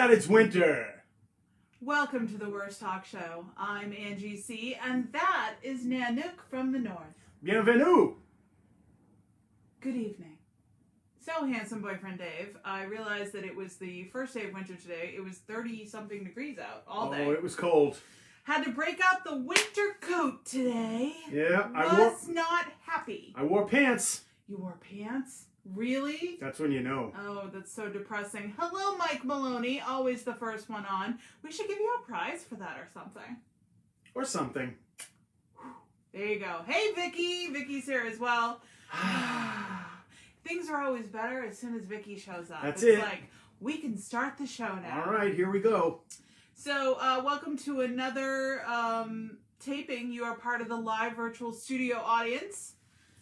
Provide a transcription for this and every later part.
God, it's winter. Welcome to the Worst Talk Show. I'm Angie C, and that is Nanook from the North. Bienvenue. Good evening. So, handsome boyfriend Dave, I realized that it was the first day of winter today. It was 30-something degrees out all day. Oh, it was cold. Had to break out the winter coat today. Yeah, Was not happy. I wore pants. You wore pants? Really? That's when you know. Oh, that's so depressing. Hello, Mike Maloney, always the first one on. We should give you a prize for that or something. Or something. There you go. Hey, Vicky. Vicky's here as well. Things are always better as soon as Vicky shows up. That's it's it. like, we can start the show now. All right, here we go. So, welcome to another taping. You are part of the live virtual studio audience.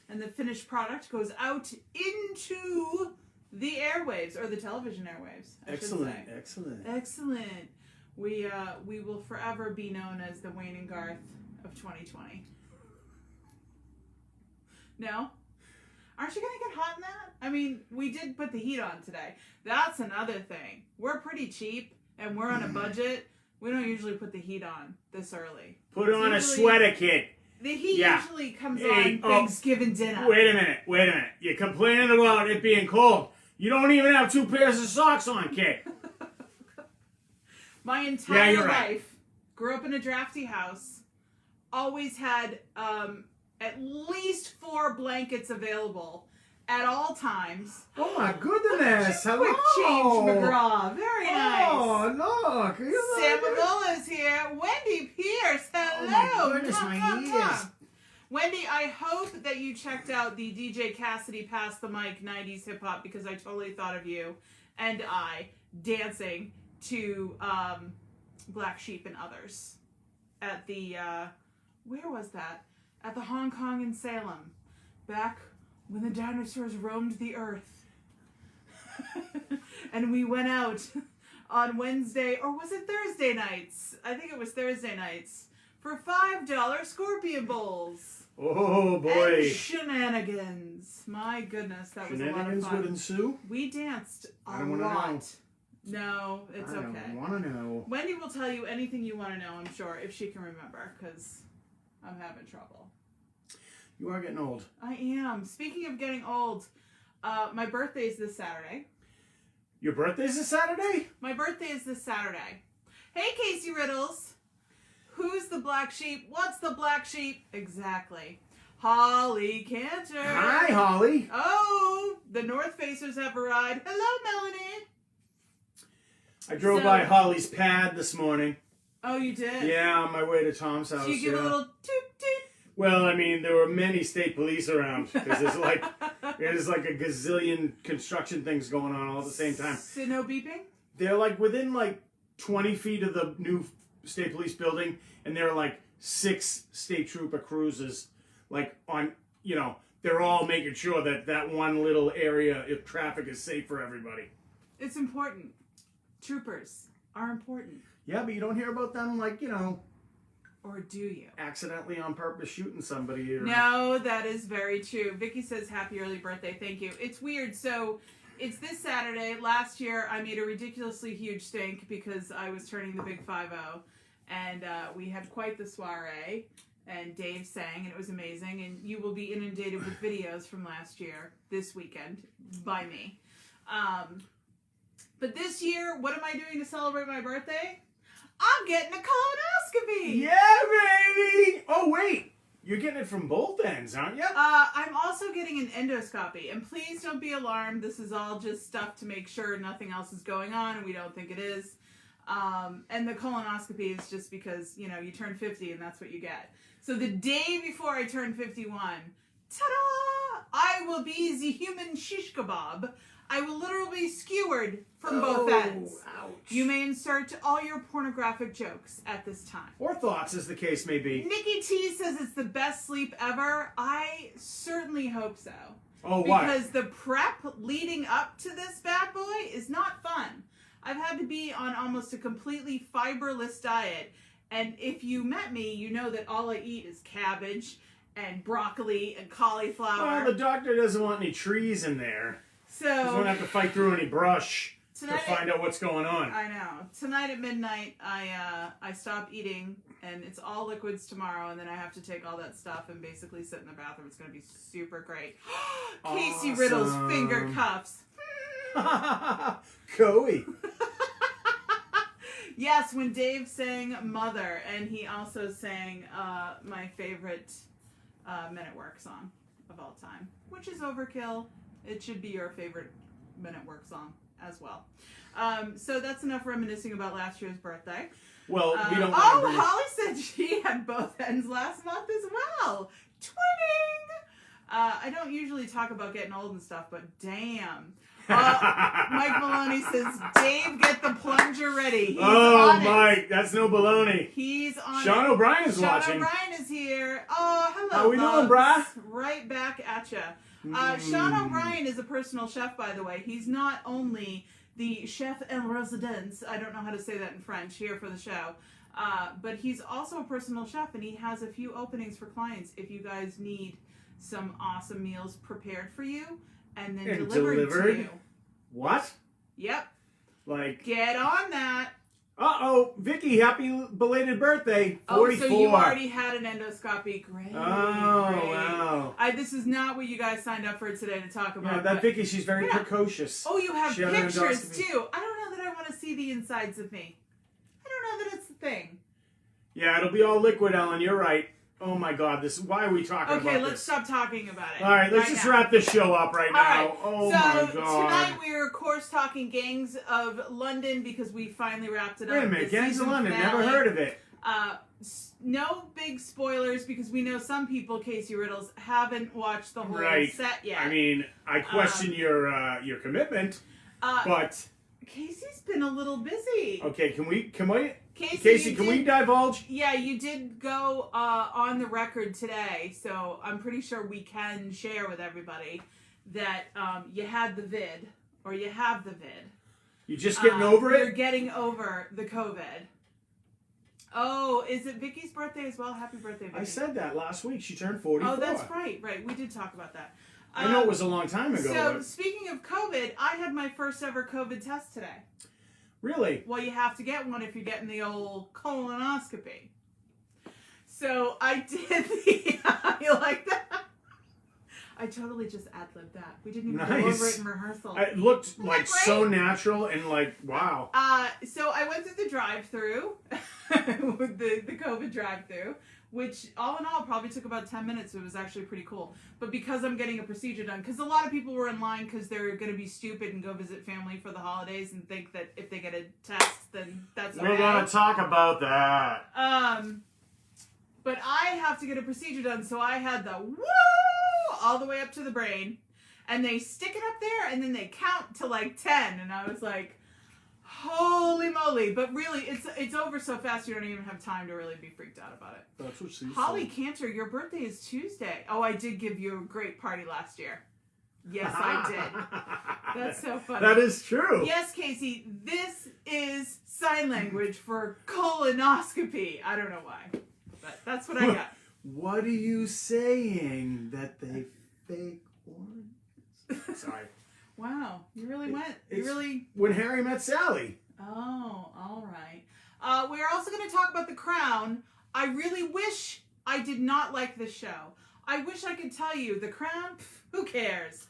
And the finished product goes out into the airwaves, or the television airwaves, I Excellent, should say. excellent. Excellent. We will forever be known as the Wayne and Garth of 2020. No? Aren't you going to get hot in that? I mean, we did put the heat on today. That's another thing. We're pretty cheap, and we're on a budget. We don't usually put the heat on this early. Put on a sweater, kid. The heat usually comes Hey, on Thanksgiving dinner. Wait a minute. You're complaining about it being cold. You don't even have 2 pairs of socks on, kid. My entire you're life, right. grew up in a drafty house, always had at least 4 blankets available at all times. Oh my goodness! Hello. Quick change, McGraw. Very nice. Oh, look! Sam Amola's here. Wendy Pierce. Hello. Oh my goodness, my Mwah, mwah, ears. mwah. Wendy, I hope that you checked out the DJ Cassidy Pass the Mic 90s hip hop, because I totally thought of you and I dancing to Black Sheep and Others at the where was that? At the Hong Kong and Salem, back when the dinosaurs roamed the earth. And we went out on Wednesday, or was it Thursday nights? I think it was Thursday nights, for $5 Scorpion Bowls. Oh boy! And shenanigans. My goodness, that was a lot of Shenanigans fun. would ensue? We danced I a don't wanna lot. know. No, it's okay. I don't want to know. Wendy will tell you anything you want to know, I'm sure, if she can remember, because I'm having trouble. You are getting old. I am. Speaking of getting old, my birthday's this Saturday. Your birthday's this Saturday? My birthday is this Saturday. Hey, Casey Riddles. Who's the black sheep? What's the black sheep? Exactly. Holly Cantor. Hi, Holly. Oh, the North Facers have arrived. Hello, Melanie. I drove by Holly's pad this morning. Oh, you did? Yeah, on my way to Tom's house. So you give a little toot toot? Well, I mean, there were many state police around because there's like a gazillion construction things going on all at the same time. So no beeping? They're like within like 20 feet of the new state police building, and there are like 6 state trooper cruisers, like on, they're all making sure that that one little area of traffic is safe for everybody. It's important. Troopers are important. Yeah, but you don't hear about them like, Or do you? accidentally on purpose shooting somebody. Or... No, that is very true. Vicky says happy early birthday. Thank you. It's weird. So it's this Saturday. Last year I made a ridiculously huge stink because I was turning the big 5-0. And we had quite the soiree. And Dave sang, and it was amazing. And you will be inundated with videos from last year, this weekend, by me. But this year, what am I doing to celebrate my birthday? I'm getting a colonoscopy! Yeah, baby! Oh, wait! You're getting it from both ends, aren't you? I'm also getting an endoscopy. And please don't be alarmed. This is all just stuff to make sure nothing else is going on, and we don't think it is. And the colonoscopy is just because, you turn 50 and that's what you get. So the day before I turn 51, ta-da! I will be the human shish kebab. I will literally be skewered from both ends. Ouch. You may insert all your pornographic jokes at this time. Or thoughts, as the case may be. Nikki T says it's the best sleep ever. I certainly hope so. Oh, what? Because the prep leading up to this bad boy is not fun. I've had to be on almost a completely fiberless diet. And if you met me, you know that all I eat is cabbage and broccoli and cauliflower. Well, the doctor doesn't want any trees in there. So Just won't have to fight through any brush. Tonight find out what's going on. I know. Tonight at midnight, I stop eating, and it's all liquids tomorrow, and then I have to take all that stuff and basically sit in the bathroom. It's going to be super great. Casey Riddle's finger cuffs. Coey. Yes, when Dave sang Mother, and he also sang my favorite Men at Work song of all time, which is Overkill. It should be your favorite Men at Work song as well. So that's enough reminiscing about last year's birthday. Well, we don't. Holly said she had both ends last month as well. Twinning! I don't usually talk about getting old and stuff, but damn. Mike Maloney says, Dave, get the plunger ready. He's on Mike, it. that's no baloney. He's on Sean it. O'Brien's watching. Sean O'Brien is here. Oh, hello. How we doing, brah? Right back at ya. Sean O'Brien is a personal chef, by the way. He's not only the chef en residence, I don't know how to say that in French, here for the show, but he's also a personal chef, and he has a few openings for clients if you guys need some awesome meals prepared for you and then delivered to you. What? Yep. Like, get on that. Vicky, happy belated birthday. 44. Oh, so you already had an endoscopy. Great. Oh, great. Wow. This is not what you guys signed up for today to talk about. Yeah, that Vicky, she's very precocious. Oh, you have She had an pictures endoscopy. too. I don't know that I want to see the insides of me. I don't know that it's the thing. Yeah, it'll be all liquid, Ellen. You're right. Oh my God, why are we talking about this? Okay, let's stop talking about it. All right, let's just wrap this show up right now. All right. Oh so my God. Tonight we are, of course, talking Gangs of London because we finally wrapped it up. Wait a minute, Gangs of London, never heard of it. No big spoilers because we know some people, Casey Riddles, haven't watched the whole set yet. I mean, I question your commitment, but Casey's been a little busy. Okay, can we Casey, can we divulge? Yeah, you did go on the record today, so I'm pretty sure we can share with everybody that you had the vid, or you have the vid. You just getting over it? You're getting over the COVID. Oh, is it Vicky's birthday as well? Happy birthday, Vicky. I said that last week. She turned 44. Oh, that's right. We did talk about that. I know it was a long time ago. So, speaking of COVID, I had my first ever COVID test today. Really? Well, you have to get one if you're getting the old colonoscopy. So I did the. You like that? I totally just ad-libbed that. We didn't even go over it in rehearsal. It looked like so natural and like, wow. So I went through the drive-through, with the COVID drive-through, which all in all probably took about 10 minutes. It was actually pretty cool. But because I'm getting a procedure done, because a lot of people were in line because they're going to be stupid and go visit family for the holidays and think that if they get a test, then that's okay. We're going to talk about that. But I have to get a procedure done, so I had the woo all the way up to the brain, and they stick it up there, and then they count to like 10, and I was like, holy moly. But really, it's over so fast you don't even have time to really be freaked out about it. That's what she said. Holly Cantor, your birthday is Tuesday. Oh, I did give you a great party last year. Yes, I did. That's so funny. That is true. Yes, Casey, this is sign language for colonoscopy. I don't know why, but that's what I got. What are you saying? That they fake ones? Sorry. Wow, you really went. You really. When Harry Met Sally. Oh, all right. We're also going to talk about The Crown. I really wish I did not like this show. I wish I could tell you The Crown. Who cares?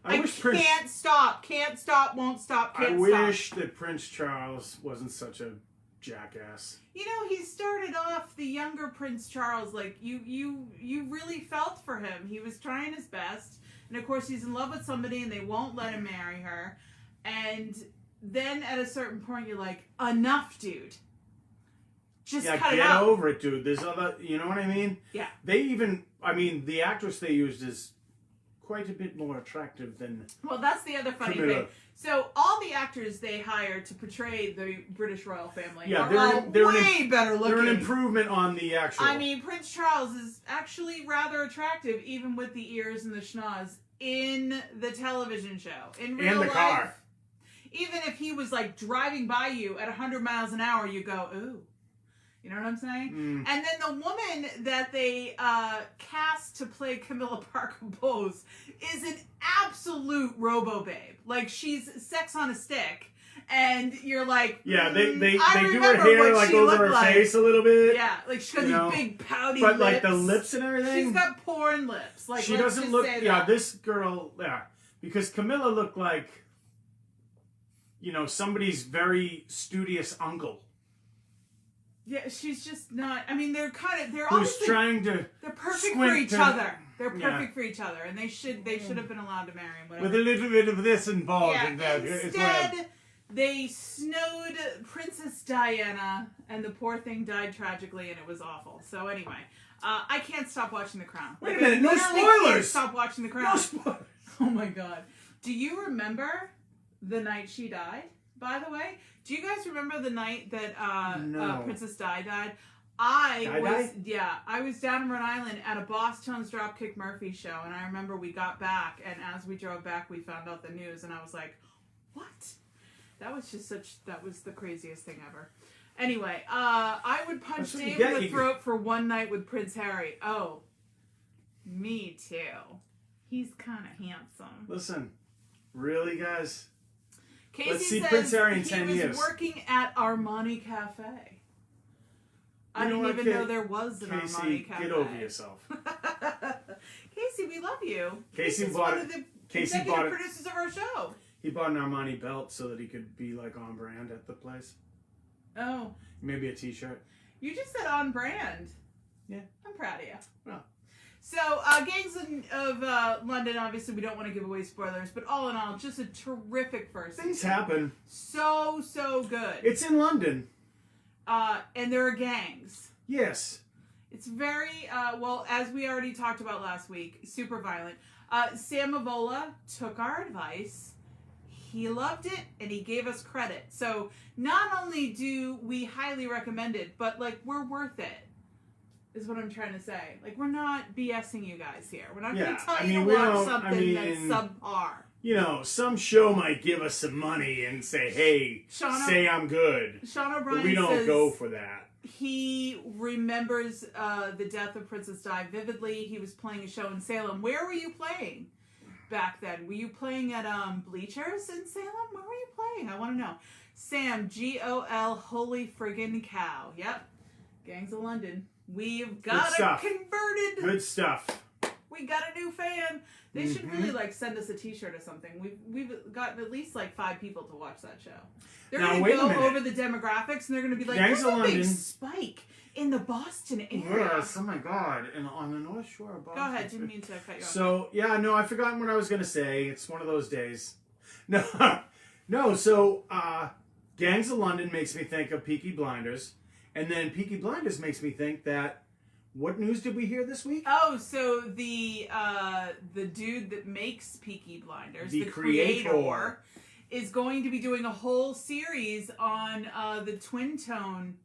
I can't stop. Can't stop. Won't stop. Can't stop. I wish that Prince Charles wasn't such a jackass. You know, he started off the younger Prince Charles, like you really felt for him. He was trying his best, and of course he's in love with somebody and they won't let him marry her. And then at a certain point you're like, enough, dude. Just cut it out. Get over it, dude. There's other, you know what I mean? Yeah. The actress they used is quite a bit more attractive than. Well, that's the other funny thing. So all the actors they hired to portray the British royal family are way better looking. They're an improvement on the actual. I mean, Prince Charles is actually rather attractive, even with the ears and the schnoz in the television show. In real life, car. Even if he was like driving by you at 100 miles an hour, you go, ooh. You know what I'm saying? And then the woman that they cast to play Camilla Parker Bowles is an absolute robo-babe. Like, she's sex on a stick. and you're like, yeah, they do I her remember hair what like she over looked her like. face a little bit. Yeah, like she's got these big pouty but lips. like the lips and everything. She's got porn lips. Like she let's doesn't just look. say Yeah, that. this girl. Yeah, because Camilla looked like, somebody's very studious uncle. Yeah, she's just not. I mean, they're Who's obviously trying to. they're perfect squint for each to- other. They're Yeah. perfect for each other, and they should have been allowed to marry him. Whatever. With a little bit of this involved Yeah, in that. It's instead, they snowed Princess Diana, and the poor thing died tragically, and it was awful. So anyway, I can't stop watching The Crown. Wait a Like, minute, I no literally can't spoilers! Stop watching The Crown. No spoilers. Oh my god. Do you remember the night she died? By the way, do you guys remember the night that No. Princess Di died? I Di? was down in Rhode Island at a Boss Tones Dropkick Murphy show, and I remember we got back, and as we drove back, we found out the news, and I was like, "What?" That was the craziest thing ever. Anyway, I would punch That's what you Dave get, in the you- throat for one night with Prince Harry. Oh, me too. He's kind of handsome. Listen, really, guys? Casey Let's see says Prince Harry in 10 he was years. working at Armani Cafe. I You know didn't what, even know there was an Casey, Armani Cafe. get over yourself. Casey, we love you. Casey This is bought one it- of the Casey executive bought it- producers of our show. He bought an Armani belt so that he could be like on brand at the place. Oh, Maybe a t-shirt. you just said on brand. Yeah. I'm proud of you. Well. So, Gangs of London, obviously we don't want to give away spoilers, but all in all, just a terrific first Things season. happen. So good. It's in London. And there are gangs. Yes. It's very, well, as we already talked about last week, super violent. Sam Avola took our advice. He loved it, and he gave us credit. So not only do we highly recommend it, but, like, we're worth it, is what I'm trying to say. Like, we're not BSing you guys here. We're not going to tell you to watch something that's subpar. Some show might give us some money and say, hey, say I'm good. Sean O'Brien But we don't says go for that. he remembers the death of Princess Di vividly. He was playing a show in Salem. Where were you playing back then? Were you playing at Bleachers in Salem? Where were you playing? I want to know. Sam, GOL, holy friggin' cow. Yep. Gangs of London. We've got a converted. Good stuff. We got a new fan. They should really send us a T-shirt or something. We've got at least 5 people to watch that show. They're going to go over the demographics and they're going to be like, Gangs "There's of a big London. spike in the Boston area." Yes, oh my God. And on the North Shore of Boston. Go ahead, didn't mean to cut you off. So, yeah, no, I've forgotten what I was going to say. It's one of those days. No, so Gangs of London makes me think of Peaky Blinders. And then Peaky Blinders makes me think that, what news did we hear this week? Oh, so the dude that makes Peaky Blinders, the creator, is going to be doing a whole series on the two-tone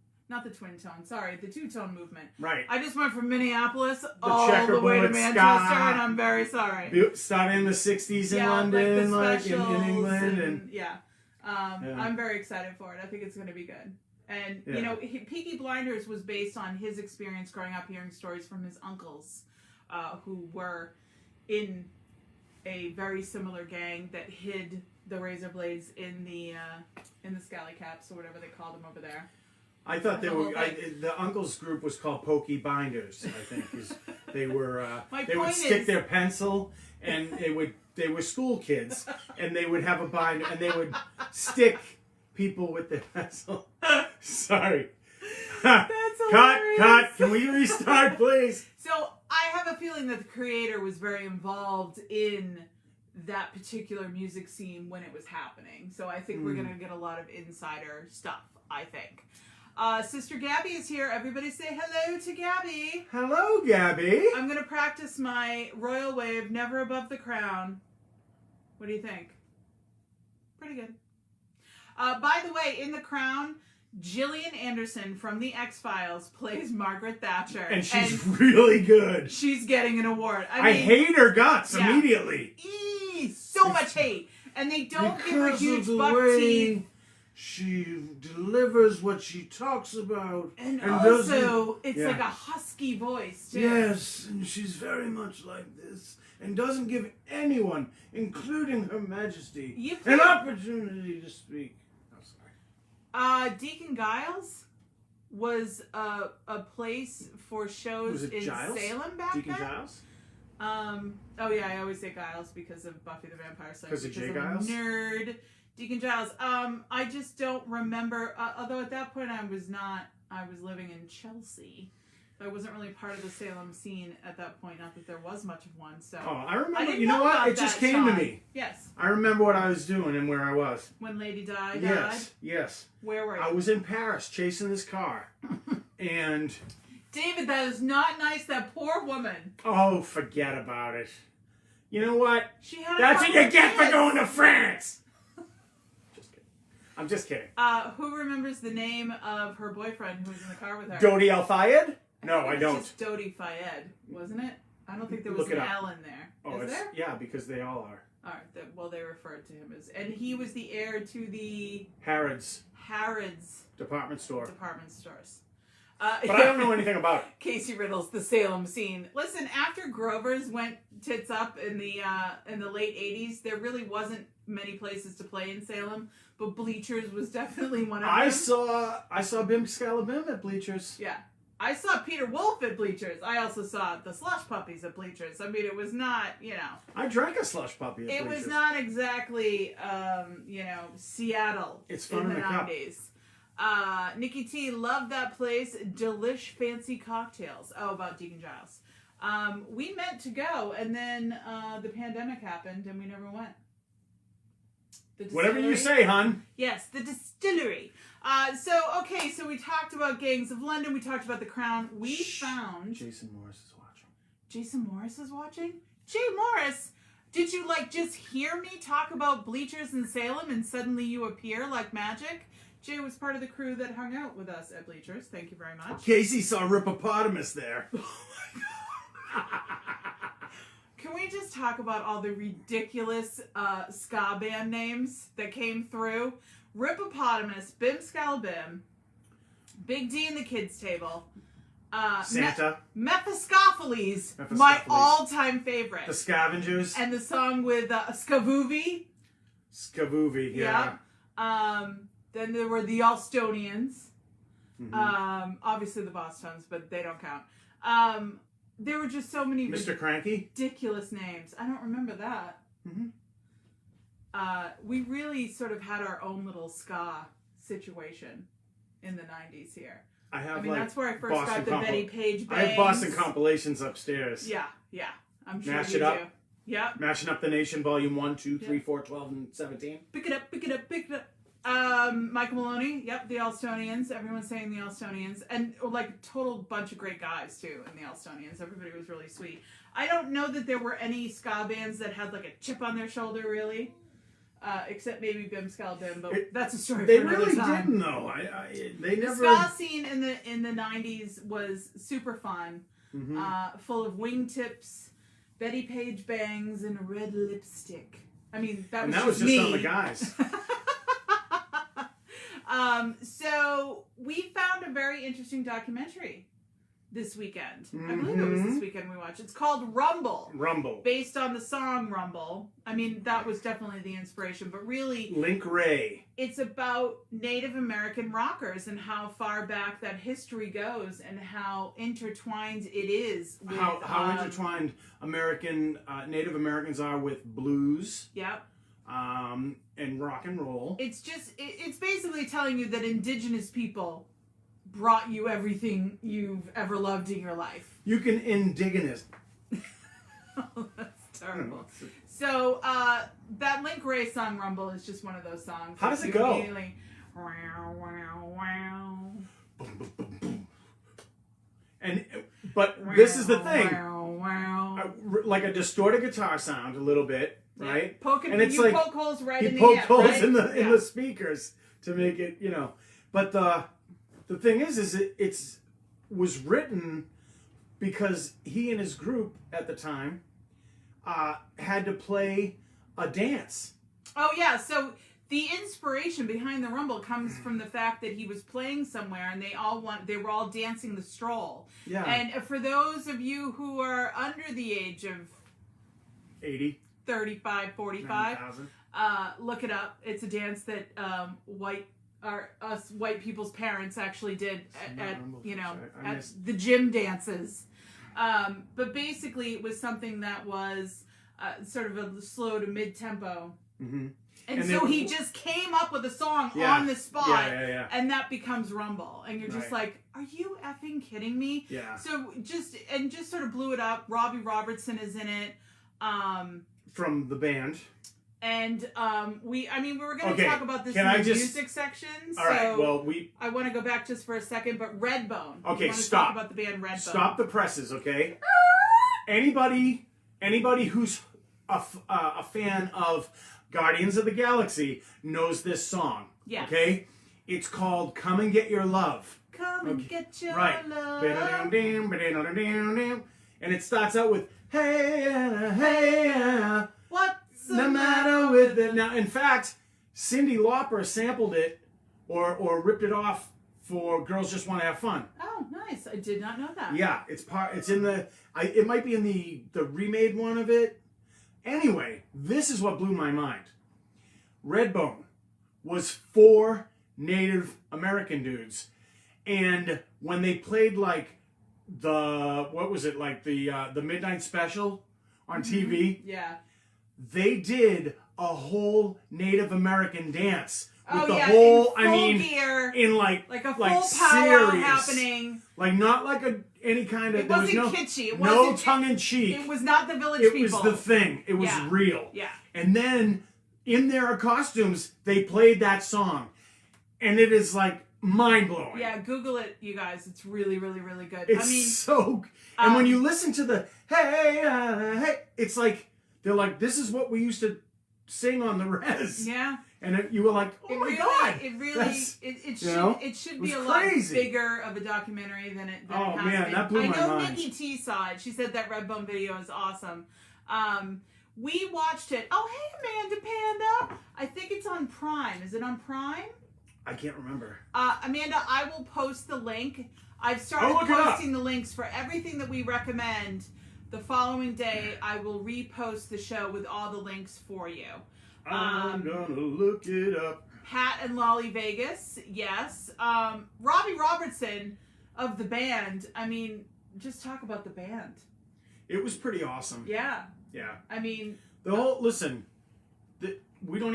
movement. Right. I just went from Minneapolis all the way to Manchester, and I'm very sorry. Started in the 60s in London, like in England. And I'm very excited for it. I think it's going to be good. And, Peaky Blinders was based on his experience growing up hearing stories from his uncles who were in a very similar gang that hid the razor blades in the scally caps or whatever they called them over there. I thought the uncles group was called Pokey Binders, I think. They would stick their pencil, and they were school kids, and they would have a binder, and they would stick people with their pencil. Sorry. That's hilarious. Cut. Can we restart, please? So I have a feeling that the creator was very involved in that particular music scene when it was happening. So I think we're going to get a lot of insider stuff, I think. Sister Gabby is here. Everybody say hello to Gabby. Hello, Gabby. I'm going to practice my royal wave, never above the crown. What do you think? Pretty good. By the way, in The Crown, Gillian Anderson from The X-Files plays Margaret Thatcher. And she's really good. She's getting an award. I hate her guts immediately. So much hate. And they don't give her huge buck teeth. She delivers what she talks about. And also, it's like a husky voice, too. Yes, and she's very much like this. And doesn't give anyone, including Her Majesty, an opportunity to speak. Oh, Deacon Giles was a place for shows in Giles? Salem back Deacon then. Giles? Oh yeah, I always say Giles because of Buffy the Vampire Slayer. Because of Jay I'm Giles? a nerd. Deacon Giles. I just don't remember. Although at that point I was living in Chelsea. I wasn't really part of the Salem scene at that point. Not that there was much of one. So. Oh, I remember. didn't You know what? about It just that, came to Sean. me. Yes. I remember what I was doing and where I was. When Lady Di died. Yes. Where were you? I was in Paris chasing this car. And... David, that is not nice. That poor woman. Oh, forget about it. You know what? She had. That's what you get for going to France! Just kidding. I'm just kidding. Who remembers the name of her boyfriend who was in the car with her? Dodi El Fayed? No, I It was don't. just Dodi Fayed, wasn't it? I don't think there was Look it an up. L in there. Oh, Is there? Yeah, because they all are. All right. Well, they referred to him as, and he was the heir to the Harrods Harrods department store. department stores. But I don't know anything about it. Casey Riddle's the Salem scene. Listen, after Grover's went tits up in the late '80s, there really wasn't many places to play in Salem, but Bleachers was definitely one of them. I saw Bim Scalabim at Bleachers. Yeah. I saw Peter Wolf at Bleachers. I also saw the Slush Puppies at Bleachers. I mean, it was not, I drank a slush puppy at it Bleachers. was not exactly, Seattle It's fun in in the a cup. 90s. Nikki T loved that place. Delish fancy cocktails. Oh, about Deacon Giles. We meant to go, and then the pandemic happened, and we never went. The Whatever you distillery? say, hun. Yes, the distillery. So we talked about Gangs of London. We talked about The Crown. We found... Jason Morris is watching. Jason Morris is watching? Jay Morris, did you, just hear me talk about Bleachers in Salem and suddenly you appear like magic? Jay was part of the crew that hung out with us at Bleachers. Thank you very much. Casey saw Rippopotamus there. Can we just talk about all the ridiculous ska band names that came through? Rippopotamus, Bim Scalabim, Big D and the Kids Table, Santa. Mephistopheles, my Mephistopheles. all-time favorite. The Scavengers. And the song with Skavoovie. Skavoovie, yeah. Then there were the Alstonians. Mm-hmm. Obviously the Bosstones, but they don't count. There were just so many Mr. Cranky. ridiculous names. I don't remember that. Mm-hmm. We really sort of had our own little ska situation in the 90s here. I mean, that's where I first Boston got the Betty Page bangs. I have Boston compilations upstairs. Yeah. I'm sure Mash you it up. do. Yeah. Mashing Up the Nation, Volume 1, 2, 3, 4, 12, and 17. Pick it up. Michael Maloney, yep, the Alstonians. Everyone's saying the Alstonians. And, total bunch of great guys, too, in the Alstonians. Everybody was really sweet. I don't know that there were any ska bands that had, a chip on their shoulder, really. Except maybe Bim Scalabim, but that's a story They for another really time. didn't, though. They The never... ska scene in the 90s was super fun. Mm-hmm. Full of wingtips, Betty Page bangs, and red lipstick. I mean, that was just me. on the guys. So we found a very interesting documentary this weekend. I believe it was this weekend we watched. It's called Rumble. Based on the song Rumble. I mean, that was definitely the inspiration, but really... Link Ray. It's about Native American rockers and how far back that history goes and how intertwined it is with... How intertwined Native Americans are with blues. Yep. And rock and roll. It's basically telling you that indigenous people brought you everything you've ever loved in your life. You can indigenous. Oh, that's terrible. So, that Link Ray song, Rumble, is just one of those songs. How does it go? Wow, wow, wow. Boom, boom, boom, boom. But this is the thing. Wow, wow. Like a distorted guitar sound, a little bit, right? Poke holes right in the poke amp, holes right? in the speakers to make it, But the thing is it was written because he and his group at the time had to play a dance. Oh yeah, so the inspiration behind the Rumble comes from the fact that he was playing somewhere and they were all dancing the stroll. Yeah. And for those of you who are under the age of 80, 35, 45, 90,000. look it up. It's a dance that white us white people's parents actually did at I at missed. the gym dances. But basically, it was something that was sort of a slow to mid tempo. Mm-hmm. And so he just came up with a song on the spot, and that becomes Rumble. And you're just like, are you effing kidding me? Yeah. So just sort of blew it up. Robbie Robertson is in it. From the band. And we were going to talk about this in the music section. So all right, well, I want to go back just for a second, but Redbone. Okay, stop. Talk about the band Redbone. Stop the presses, okay? Anybody who's a fan of Guardians of the Galaxy knows this song. Yeah. Okay? It's called Come and Get Your Love. Come and get your love. And it starts out with, hey, hey, what's the matter with it? Now, in fact, Cyndi Lauper sampled it or ripped it off for Girls Just Want to Have Fun. Oh, nice. I did not know that. Yeah, it's in the, it might be in the remade one of it. Anyway, this is what blew my mind. Redbone was 4 Native American dudes. And when they played like the Midnight Special on TV, they did a whole Native American dance with gear, in like a full powwow serious, happening. Like not like any kind of. It wasn't kitschy. It no wasn't tongue in cheek. It was not the Village People. It was the thing. It was real. Yeah. And then in their costumes, they played that song, and it is like mind blowing. Yeah, Google it, you guys. It's really, really, really good. It's so. And when you listen to the hey, hey, it's like they're like, this is what we used to sing on the res. Yeah. And you were like, oh my god! It should be a lot bigger of a documentary than it has been. That blew my mind. I know Nikki T saw it. She said that Redbone video is awesome. We watched it. Oh, hey, Amanda Panda. I think it's on Prime. Is it on Prime? I can't remember. Amanda, I will post the link. I've started posting the links for everything that we recommend. The following day, I will repost the show with all the links for you. I'm gonna look it up. Pat and Lolly Vegas, yes. Robbie Robertson of the band. I mean, just talk about the band. It was pretty awesome. Yeah. Yeah. I mean, we don't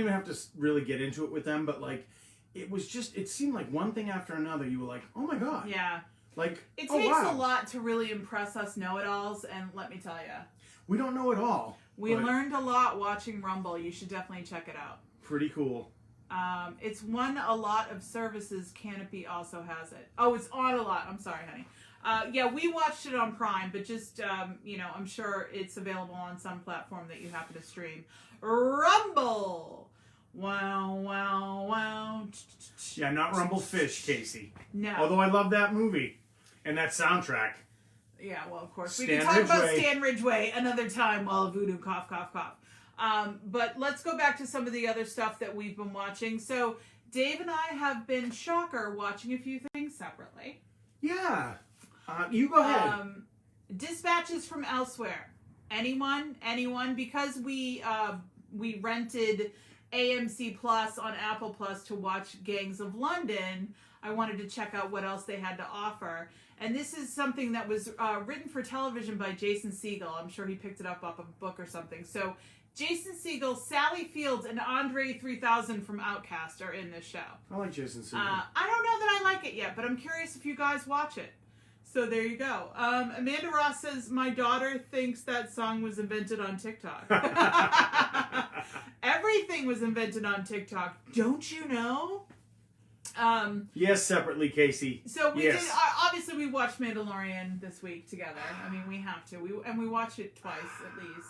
even have to really get into it with them, but like, it seemed like one thing after another. You were like, oh my god. Yeah. Like, it takes a lot to really impress us know-it-alls, and let me tell you, we don't know it all. We learned a lot watching Rumble. You should definitely check it out. Pretty cool. It's won a lot of services. Canopy also has it. Oh, it's on a lot. I'm sorry, honey. Yeah, we watched it on Prime, but just, I'm sure it's available on some platform that you happen to stream. Rumble! Wow, wow, wow. Yeah, not Rumble Fish, Casey. No. Although I love that movie and that soundtrack. Yeah, well, of course. We can talk about Stan Ridgway another time while Voodoo cough, cough, cough. But let's go back to some of the other stuff that we've been watching. So, Dave and I have been, shocker, watching a few things separately. Yeah. You go ahead. Dispatches from Elsewhere. Anyone? Because we rented AMC Plus on Apple Plus to watch Gangs of London, I wanted to check out what else they had to offer. And this is something that was written for television by Jason Segel. I'm sure he picked it up off of a book or something. So Jason Segel, Sally Fields, and Andre 3000 from Outkast are in this show. I like Jason Segel. I don't know that I like it yet, but I'm curious if you guys watch it. So there you go. Amanda Ross says, my daughter thinks that song was invented on TikTok. Everything was invented on TikTok. Don't you know? Yes, separately, Casey. So we did. Obviously, we watched Mandalorian this week together. I mean, we have to. We watched it twice at least.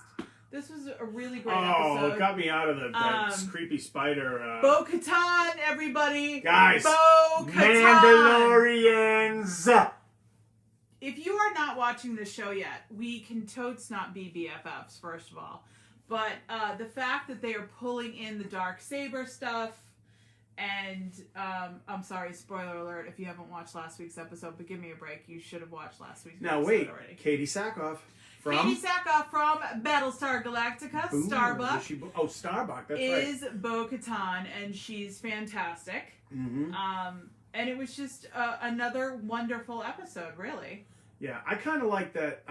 This was a really great episode. Oh, it got me out of that creepy spider. Bo-Katan, everybody. Guys, Bo-Katan. Mandalorians. If you are not watching this show yet, we can totes not be BFFs, first of all. But the fact that they are pulling in the Darksaber stuff, And I'm sorry, spoiler alert if you haven't watched last week's episode, but give me a break. You should have watched last week's Now episode wait, already. Katie Sackhoff from Katie Sackhoff from Battlestar Galactica, Boom. Starbuck, Starbuck, that's is Bo-Katan, and she's fantastic. Mm-hmm. And it was just another wonderful episode, really. Yeah, I kind of like that,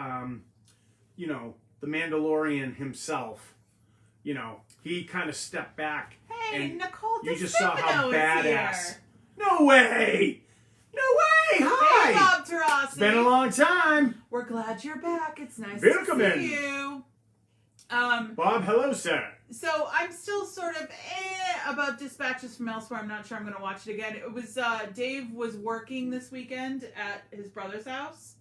you know, the Mandalorian himself, you know, he kind of stepped back. Hey, and Nicole you just saw how DeStefano is badass. here. No way! No way! Hi! Hey, Bob Tarasi. It's been a long time. We're glad you're back. It's nice Welcome to in. see you. Bob, hello, sir. So I'm still sort of about Dispatches from Elsewhere. I'm not sure I'm going to watch it again. It was Dave was working this weekend at his brother's house,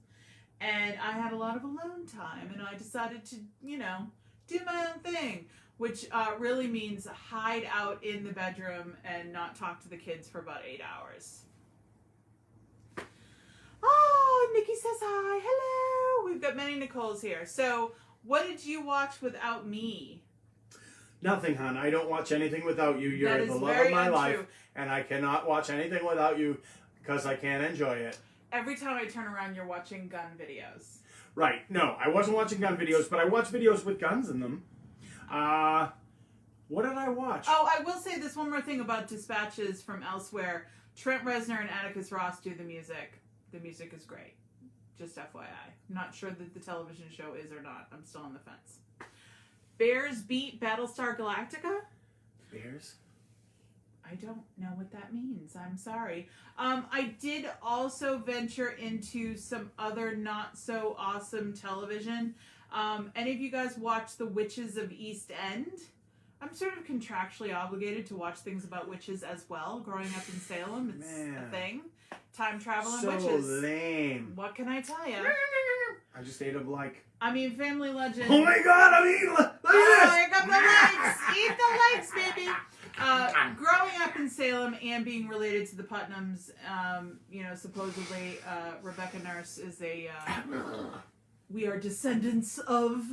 and I had a lot of alone time, and I decided to, you know, do my own thing, which really means hide out in the bedroom and not talk to the kids for about 8 hours. Oh, Nikki says hi. Hello. We've got many Nicoles here. So what did you watch without me? Nothing, hon. I don't watch anything without you. You're That the is love of very my untrue. life, and I cannot watch anything without you because I can't enjoy it. Every time I turn around, you're watching gun videos. Right. No, I wasn't watching gun videos, but I watch videos with guns in them. What did I watch? Oh, I will say this one more thing about Dispatches from Elsewhere. Trent Reznor and Atticus Ross do the music. The music is great. Just FYI. I'm not sure that the television show is or not. I'm still on the fence. Bears beat Battlestar Galactica? Bears? I don't know what that means. I'm sorry. I did also venture into some other not so awesome television. Any of you guys watch The Witches of East End? I'm sort of contractually obligated to watch things about witches as well. Growing up in Salem, it's a thing. Time travel and witches. So lame. What can I tell you? I just ate a like. I mean, Family Legend. Oh my god! I mean, look at this. Here come the lights! Eat the lights, baby! Growing up in Salem and being related to the Putnams, you know, supposedly Rebecca Nurse is a. We are descendants of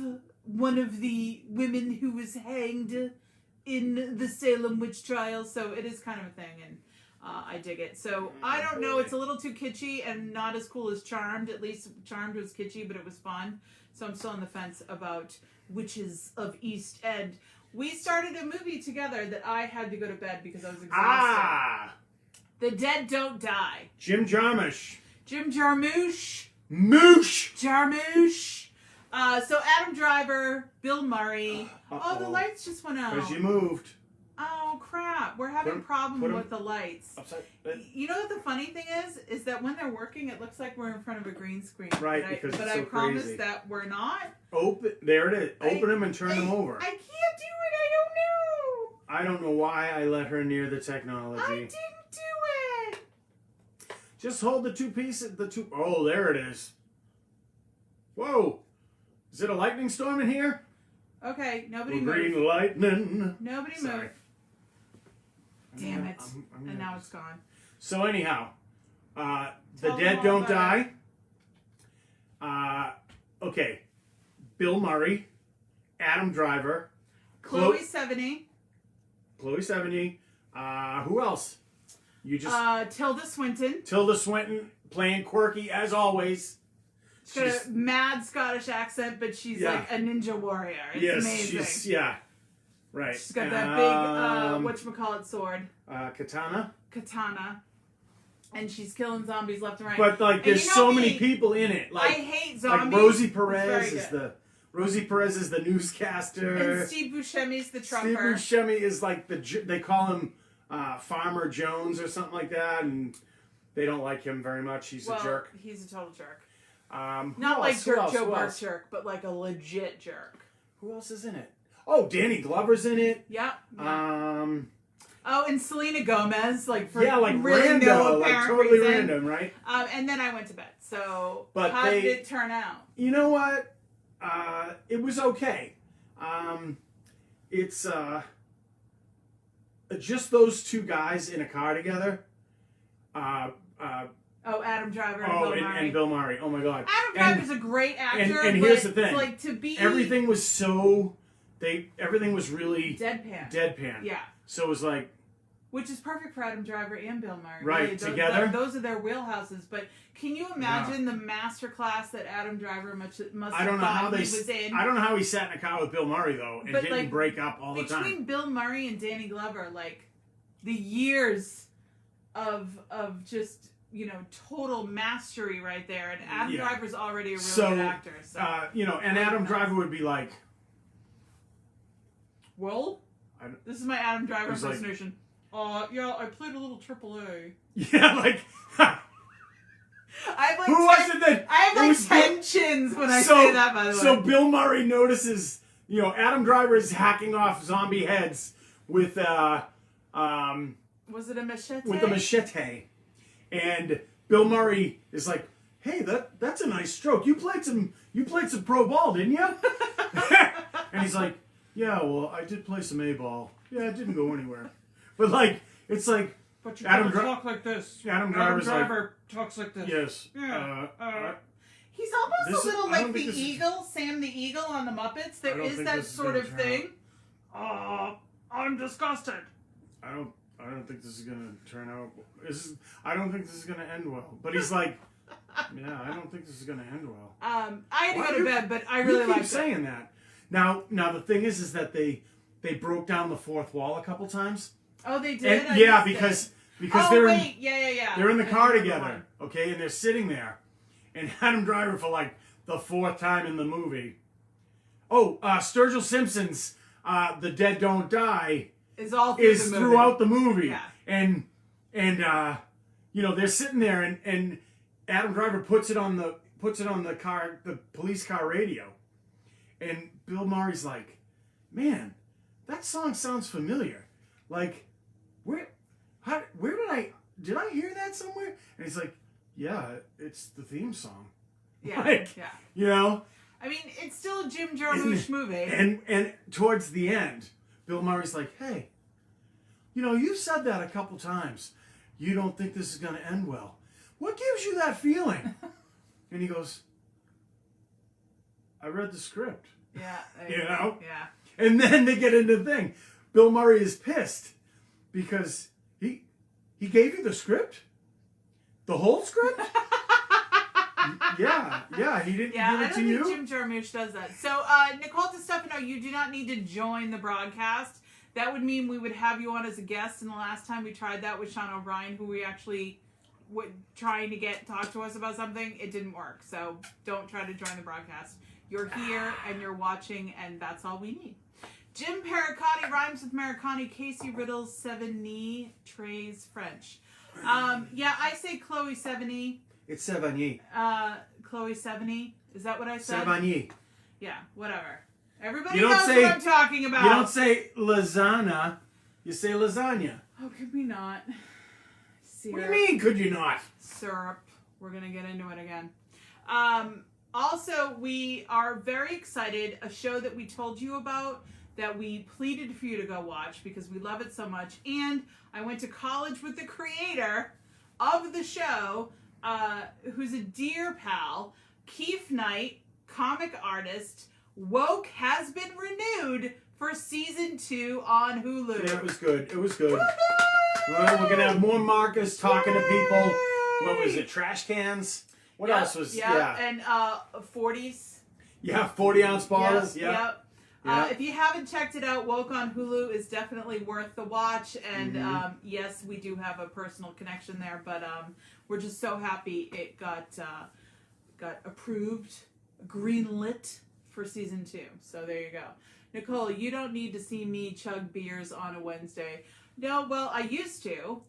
one of the women who was hanged in the Salem witch trials, so it is kind of a thing, and I dig it. So I don't know, it's a little too kitschy and not as cool as Charmed. At least Charmed was kitschy, but it was fun. So I'm still on the fence about Witches of East End. We started a movie together that I had to go to bed because I was exhausted. The Dead Don't Die. Jim Jarmusch. Jim Jarmusch. Moosh. Jarmusch. So Adam Driver, Bill Murray. Oh, the lights just went out. Because you moved. Oh, crap. We're having a problem with the lights. Upside. You know what the funny thing is that when they're working, it looks like we're in front of a green screen. Right, but because it's I so promise crazy. that we're not. Open. There it is. Open them and turn them over. I can't do it. I don't know. I don't know why I let her near the technology. I didn't do it. Just hold the two pieces. Oh, there it is. Whoa. Is it a lightning storm in here? Okay, nobody Green move. lightning. Nobody Sorry. move. Damn it. I'm And now it's gone. So anyhow, The Tell Dead them Don't all about Die. Okay. Bill Murray, Adam Driver, Chloe Sevigny. Chloe Sevigny. Who else? You just Tilda Swinton. Tilda Swinton playing quirky as always. She's got a mad Scottish accent, but she's like a ninja warrior. It's amazing. Right. She's got that big, whatchamacallit sword. Katana. And she's killing zombies left and right. But like, there's so many people in it. Like, I hate zombies. Like Rosie Perez is the newscaster. And Steve Buscemi's the trucker. Steve Buscemi is like they call him Farmer Jones or something like that, and they don't like him very much. He's a jerk. He's a total jerk. Not like Jerk Joe Burke jerk, but like a legit jerk. Who else is in it? Oh, Danny Glover's in it. Yep. Oh, and Selena Gomez, like for like really random, no like apparent totally reason. random, right? And then I went to bed. So but how did it turn out? You know what? It was okay. It's just those two guys in a car together. Adam Driver and Bill Murray. Oh my God. Adam Driver's a great actor. And here's the thing. Like to be everything was really deadpan. Yeah. So it was like Which is perfect for Adam Driver and Bill Murray. Right, really. together? Those are their wheelhouses. But can you imagine the masterclass that Adam Driver must have thought he was in? I don't know how he sat in a car with Bill Murray, though, and didn't break up all the time. Between Bill Murray and Danny Glover, like, the years of just, total mastery right there. And Adam Driver's already a really good actor. So, and Adam Driver would be like... Well, this is my Adam Driver impersonation. I played a little AAA. Yeah, like... I have like Who was it that... I have like 10 chins when I say that, by the way. So Bill Murray notices, Adam Driver is hacking off zombie heads with, was it a machete? With a machete. And Bill Murray is like, hey, that's a nice stroke. You played some pro ball, didn't you? And he's like, yeah, well, I did play some A-ball. Yeah, it didn't go anywhere. But, like, it's like... But you Adam talk like this. Adam Driver talks like this. Yes. Yeah. He's almost a little like the Eagle, Sam the Eagle on the Muppets. There is that sort of thing. I'm disgusted. I don't think this is gonna turn out. I don't think this is gonna end well. But he's like, yeah, I don't think this is gonna end well. I had to go to bed, but I really like saying that. Now the thing is that they broke down the fourth wall a couple times. Oh, they did. And, because they're in the car together, okay, and they're sitting there, and Adam Driver for like the fourth time in the movie. Oh, Sturgill Simpson's "The Dead Don't Die" is throughout the movie, yeah. and they're sitting there, and Adam Driver puts it on the police car radio, and Bill Murray's like, man, that song sounds familiar, like. Where did I hear that somewhere? And he's like, yeah, it's the theme song. Yeah, I mean, it's still a Jim Jarmusch movie. And towards the end, Bill Murray's like, hey, you said that a couple times. You don't think this is going to end well. What gives you that feeling? And he goes, I read the script. Yeah. Yeah. And then they get into the thing. Bill Murray is pissed. Because he gave you the script? The whole script? yeah, he didn't give it to you? I don't think Jim Jarmusch does that. So, Nicole DeStefano, you do not need to join the broadcast. That would mean we would have you on as a guest, and the last time we tried that with Sean O'Brien, who we actually were trying to talk to us about something, it didn't work. So, don't try to join the broadcast. You're here, and you're watching, and that's all we need. Jim Pericotti rhymes with Maricani. Casey Riddles, Sevigny, Trey's French. I say Chloe Sevigny. It's Sevigny. Chloe Sevigny. Is that what I said? Sevigny. Yeah, whatever. Everybody knows what I'm talking about. You don't say lasagna. You say lasagna. Oh, could we not? Syrup. What do you mean, could you not? Syrup. We're going to get into it again. Also, we are very excited. A show that we told you about that we pleaded for you to go watch because we love it so much. And I went to college with the creator of the show, who's a dear pal, Keith Knight, comic artist. Woke has been renewed for season 2 on Hulu. Yeah, it was good. Woohoo! Well, we're going to have more Marcus talking to people. What was it? Trash cans? What else was... Yeah, and 40s. Yeah, 40-ounce bottles. Yep. If you haven't checked it out, Woke on Hulu is definitely worth the watch. And yes, we do have a personal connection there, but we're just so happy it got approved, greenlit for season 2. So there you go. Nicole, you don't need to see me chug beers on a Wednesday. No, well, I used to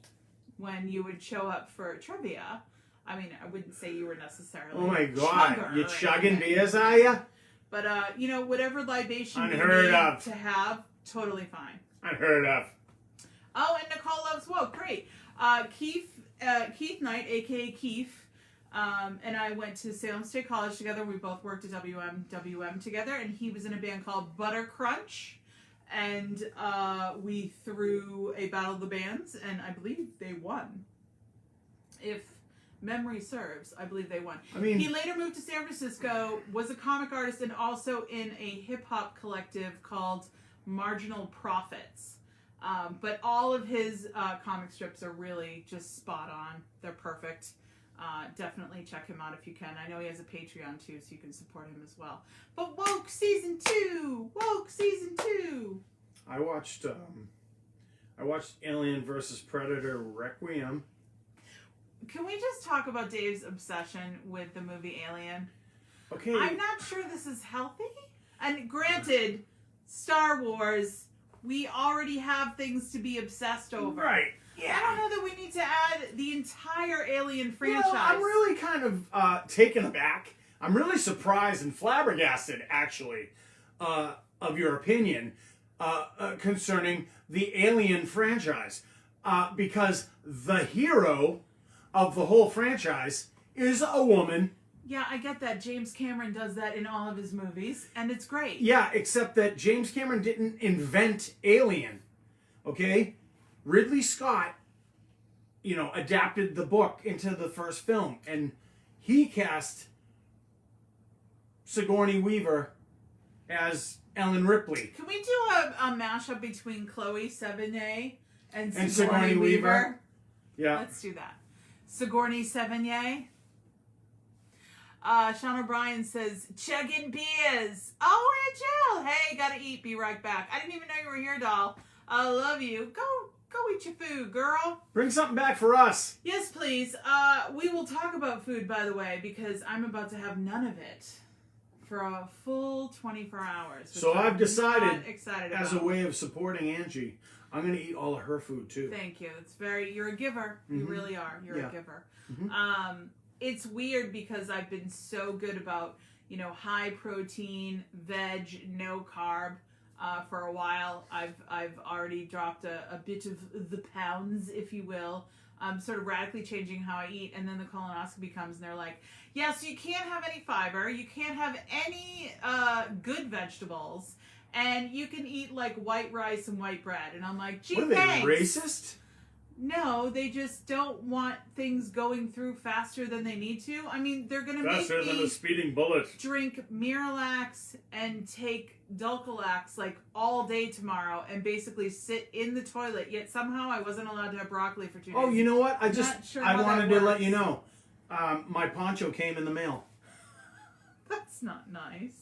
when you would show up for trivia. I mean, I wouldn't say you were necessarily. Oh my God, you chugging beers, are you? But, whatever libation you need to have, totally fine. Unheard of. Oh, and Nicole loves Woke. Great. Keith Knight, a.k.a. Keith, and I went to Salem State College together. We both worked at WM together, and he was in a band called Butter Crunch. And we threw a Battle of the Bands, and I believe they won. If memory serves, I believe they won. I mean, he later moved to San Francisco, was a comic artist, and also in a hip-hop collective called Marginal Prophets. But all of his comic strips are really just spot on. They're perfect. Definitely check him out if you can. I know he has a Patreon too, so you can support him as well. But Woke Season 2! Woke Season 2! I watched Alien vs. Predator Requiem. Can we just talk about Dave's obsession with the movie Alien? Okay. I'm not sure this is healthy. And granted, Star Wars, we already have things to be obsessed over. Right. I don't know that we need to add the entire Alien franchise. Well, I'm really kind of taken aback. I'm really surprised and flabbergasted, actually, of your opinion concerning the Alien franchise. Because the hero of the whole franchise is a woman. Yeah, I get that. James Cameron does that in all of his movies, and it's great. Yeah, except that James Cameron didn't invent Alien. Okay? Ridley Scott, adapted the book into the first film, and he cast Sigourney Weaver as Ellen Ripley. Can we do a mashup between Chloe Sevigny and Sigourney, Sigourney Weaver? Yeah. Let's do that. Sigourney Sevigny. Sean O'Brien says, chugging beers. Oh, we're in jail. Hey, gotta eat. Be right back. I didn't even know you were here, doll. I love you. Go eat your food, girl. Bring something back for us. Yes, please. We will talk about food, by the way, because I'm about to have none of it for a full 24 hours. So I've decided, not excited as about. a way of supporting Angie, I'm going to eat all of her food, too. Thank you. You're a giver. You really are. You're a giver. Mm-hmm. It's weird because I've been so good about, high protein, veg, no carb for a while. I've already dropped a bit of the pounds, if you will. I'm sort of radically changing how I eat, and then the colonoscopy comes, and they're like, yeah, so you can't have any fiber, you can't have any good vegetables, and you can eat, like, white rice and white bread. And I'm like, gee, what are they, thanks. racist? No, they just don't want things going through faster than they need to. I mean, they're going to make Faster than me a speeding bullet. drink Miralax and take Dulcolax like all day tomorrow and basically sit in the toilet. Yet somehow I wasn't allowed to have broccoli for 2 days. Oh, you know what? Not sure I how wanted that to let works. you know. My poncho came in the mail. That's not nice.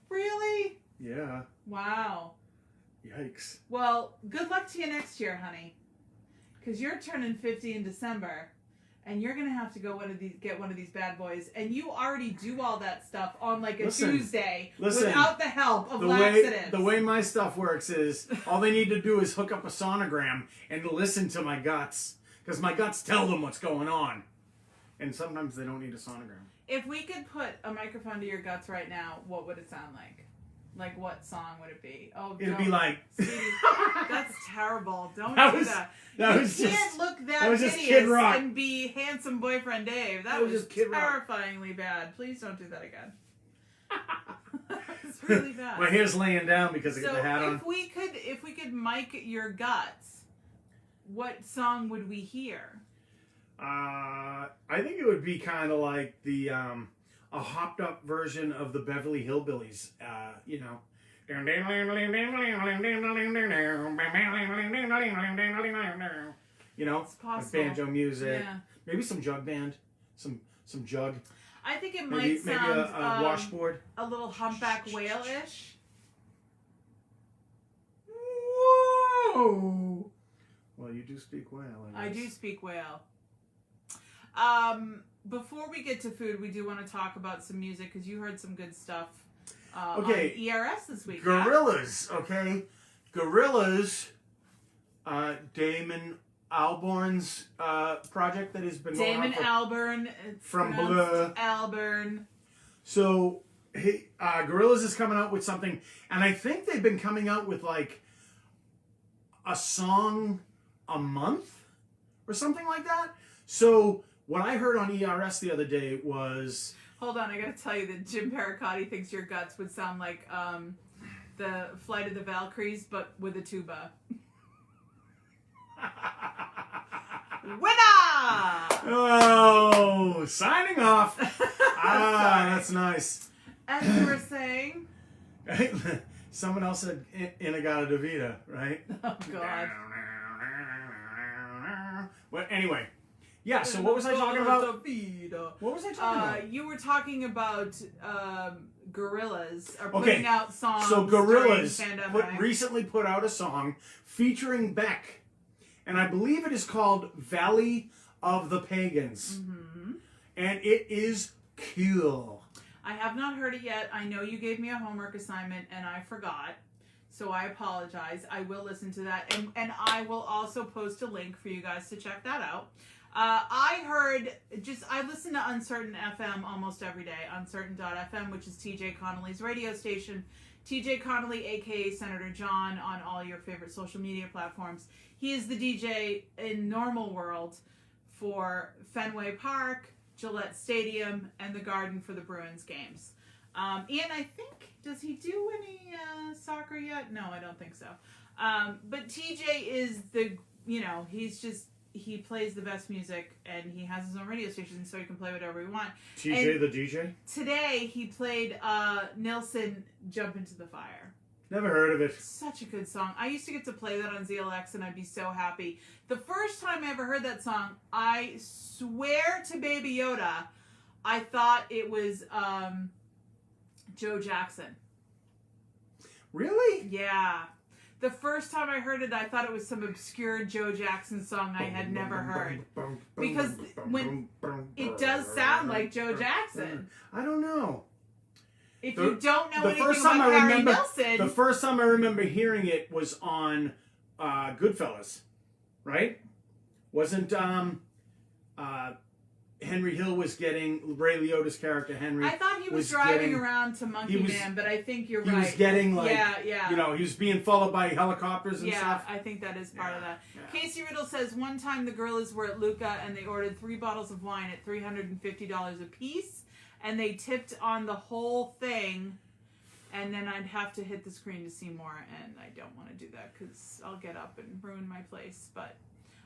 Really? Yeah. Wow. Yikes. Well, good luck to you next year, honey. Because you're turning 50 in December, and you're going to have to get one of these bad boys, and you already do all that stuff on like a Tuesday without the help of laxatives. The way my stuff works is all they need to do is hook up a sonogram and listen to my guts, because my guts tell them what's going on. And sometimes they don't need a sonogram. If we could put a microphone to your guts right now, what would it sound like? Like, what song would it be? Oh, It'd be like... Sweetie, that's terrible. Don't That do was- that. that You was can't just- look that that was just Kid hideous Rock. and be handsome boyfriend Dave. That That was was just Kid Rock. terrifyingly bad. Please don't do that again. It's really bad. My hair's laying down because I got the hat on. If we could mic your guts, what song would we hear? I think it would be kind of like the a hopped up version of the Beverly Hillbillies. You know. You know, It's possible. like banjo music. Yeah. Maybe some jug band, some jug. I think it Maybe might sound a washboard. a little humpback whale-ish. Whoa! Well, you do speak whale. I do speak whale. Before we get to food, we do want to talk about some music because you heard some good stuff Okay. on ERS this week. Gorillas, okay? Gorillas, Damon Albarn's project that has been going on Damon for- Albarn. It's from pronounced Blur. Albarn. So, Gorillas is coming out with something, and I think they've been coming out with like a song a month or something like that. So, what I heard on ERS the other day was... Hold on, I gotta tell you that Jim Pericotti thinks your guts would sound like the Flight of the Valkyries, but with a tuba. Winner! Oh, signing off. That's nice. As you were saying, Someone else said Inagata Davida, right? Oh God. Well, anyway. Yeah, so what was I talking about? What was I talking about? You were talking about Gorillaz are putting out songs. So Gorillaz during the pandemic. recently put out a song featuring Beck. And I believe it is called Valley of the Pagans. Mm-hmm. And it is cool. I have not heard it yet. I know you gave me a homework assignment and I forgot. So I apologize. I will listen to that. And I will also post a link for you guys to check that out. I listen to Uncertain FM almost every day. Uncertain.fm, which is TJ Connolly's radio station. TJ Connolly, aka Senator John, on all your favorite social media platforms. He is the DJ in normal world for Fenway Park, Gillette Stadium, and the Garden for the Bruins games. Ian, I think, does he do any soccer yet? No, I don't think so. But TJ is he plays the best music, and he has his own radio station, so he can play whatever he wants. TJ the DJ? Today, he played Nilsson Jump Into the Fire. Never heard of it. Such a good song. I used to get to play that on ZLX, and I'd be so happy. The first time I ever heard that song, I swear to Baby Yoda, I thought it was Joe Jackson. Really? Yeah. The first time I heard it, I thought it was some obscure Joe Jackson song I had never heard. Because when it does sound like Joe Jackson. I don't know. If you don't know anything about Harry Nilsson... The first time I remember hearing it was on Goodfellas, right? Wasn't Henry Hill was getting Ray Liotta's character Henry. I thought he was driving around to Monkey Man, but I think you're right. He was getting yeah. He was being followed by helicopters and stuff. Yeah, I think that is part of that. Yeah. Casey Riddle says one time the Gorillaz were at Luca and they ordered 3 bottles of wine at $350 a piece, and they tipped on the whole thing. And then I'd have to hit the screen to see more, and I don't want to do that because I'll get up and ruin my place, but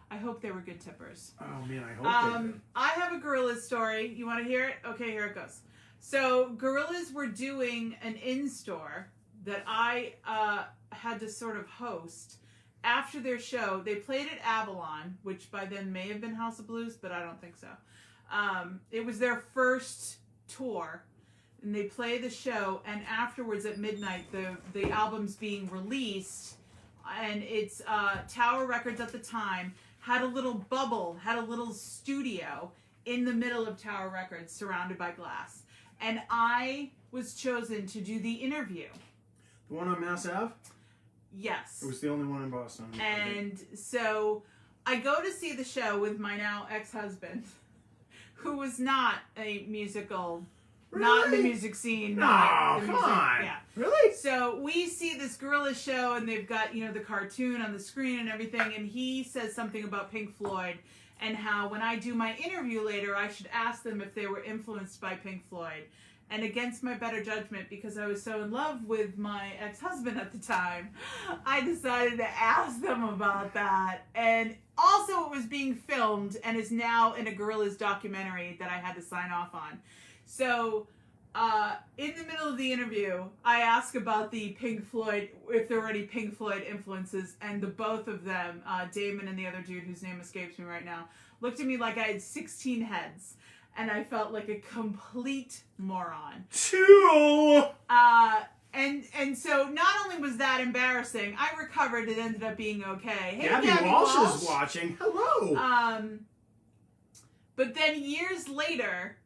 I hope they were good tippers. Oh man, I hope they did. I have a Gorillaz story. You want to hear it? Okay, here it goes. So Gorillaz were doing an in-store that I had to sort of host after their show. They played at Avalon, which by then may have been House of Blues, but I don't think so. It was their first tour, and they play the show, and afterwards at midnight, the album's being released, and it's Tower Records at the time had a little bubble, had a little studio in the middle of Tower Records surrounded by glass. And I was chosen to do the interview. The one on Mass Ave? Yes. It was the only one in Boston. And so I go to see the show with my now ex-husband, who was not a musical... Really? Not in the music scene. No, not the come music, on. Yeah. Really? So we see this Gorillaz show, and they've got, the cartoon on the screen and everything, and he says something about Pink Floyd, and how when I do my interview later, I should ask them if they were influenced by Pink Floyd. And against my better judgment, because I was so in love with my ex-husband at the time, I decided to ask them about that. And also it was being filmed, and is now in a Gorillaz documentary that I had to sign off on. So, in the middle of the interview, I ask about the Pink Floyd, if there were any Pink Floyd influences, and the both of them, Damon and the other dude whose name escapes me right now, looked at me like I had 16 heads, and I felt like a complete moron. Two! And so not only was that embarrassing, I recovered. It ended up being okay. Hey, Gabby Walsh is watching. Hello! But then years later...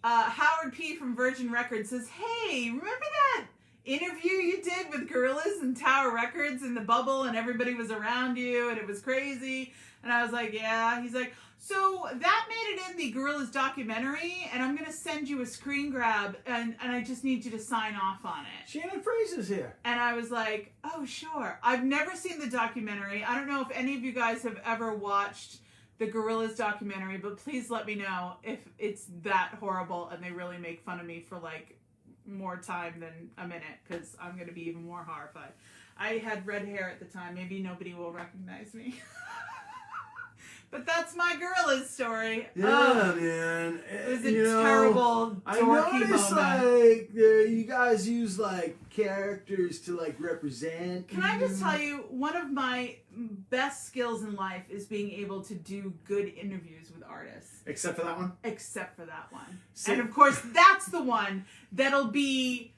Howard P. from Virgin Records says, hey, remember that interview you did with Gorillaz and Tower Records in the bubble and everybody was around you and it was crazy? And I was like, yeah. He's like, so that made it in the Gorillaz documentary, and I'm going to send you a screen grab, and I just need you to sign off on it. Shannon Fraser's here. And I was like, oh, sure. I've never seen the documentary. I don't know if any of you guys have ever watched the Gorillaz documentary, but please let me know if it's that horrible and they really make fun of me for like more time than a minute, because I'm going to be even more horrified. I had red hair at the time. Maybe nobody will recognize me. But that's my Gorilla's story. Yeah, man. It was a terrible I dorky noticed, moment. like, you guys use, like, characters to, like, represent. Can I just tell you, one of my best skills in life is being able to do good interviews with artists. Except for that one? Except for that one. See- And of course, that's the one that'll be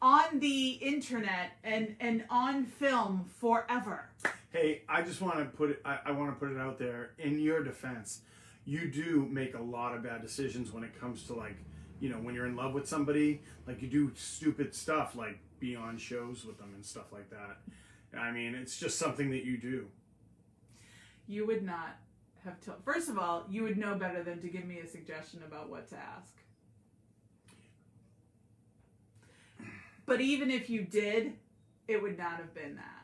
on the internet and on film forever. Hey, I just want to put it. I want to put it out there. In your defense, you do make a lot of bad decisions when it comes to, like, you know, when you're in love with somebody. Like, you do stupid stuff, like be on shows with them and stuff like that. I mean, it's just something that you do. You would not have told. First of all, you would know better than to give me a suggestion about what to ask. But even if you did, it would not have been that.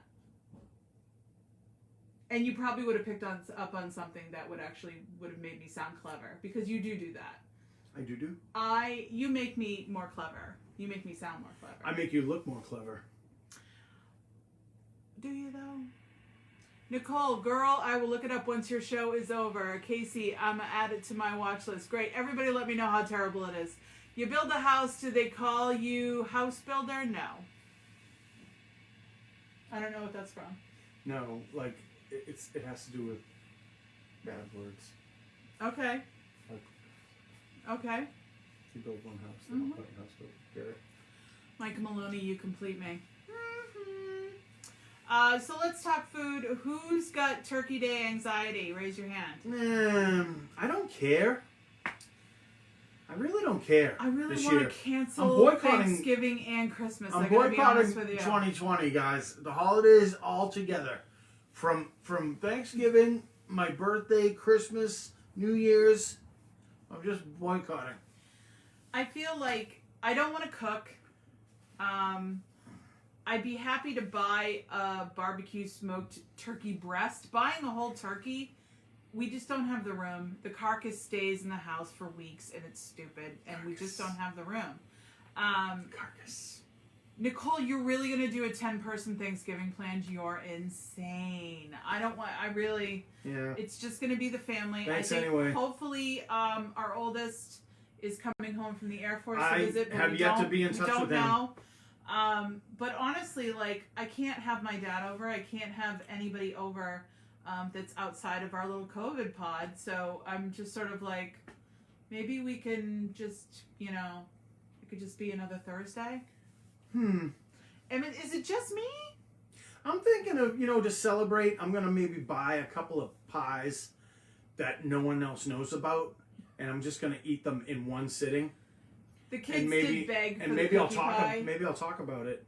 And you probably would have picked up on something that would have made me sound clever, because you do that. I do. You make me more clever. You make me sound more clever. I make you look more clever. Do you though? Nicole, girl, I will look it up once your show is over. Casey, I'm gonna add it to my watch list. Great. Everybody let me know how terrible it is. You build a house, do they call you house builder? No. I don't know what that's from. No, like, it has to do with bad words. Okay. Okay. You build one house, then I'll put a house built. Garrett. Mike Maloney, you complete me. So let's talk food. Who's got Turkey Day anxiety? Raise your hand. I don't care. I really don't care. I really this want year. to cancel I'm boycotting Thanksgiving and Christmas. I'm I gotta be honest boycotting with you. 2020, guys. The holidays all together. From Thanksgiving, my birthday, Christmas, New Year's. I'm just boycotting. I feel like I don't want to cook. I'd be happy to buy a barbecue smoked turkey breast. Buying a whole turkey, we just don't have the room. The carcass stays in the house for weeks, and it's stupid, and we just don't have the room. Carcass. Nicole, you're really going to do a 10-person Thanksgiving planned? You're insane. Yeah. It's just going to be the family. Thanks I think anyway. hopefully our oldest is coming home from the Air Force to I visit, but have we yet to don't- be in we touch don't with him. know. But honestly, like, I can't have my dad over. I can't have anybody over that's outside of our little COVID pod. So I'm just sort of like, maybe we can just, it could just be another Thursday. I mean, is it just me? I'm thinking of, to celebrate, I'm going to maybe buy a couple of pies that no one else knows about, and I'm just going to eat them in one sitting. The kids And maybe, did beg for and the maybe I'll cookie talk. pie. Maybe I'll talk about it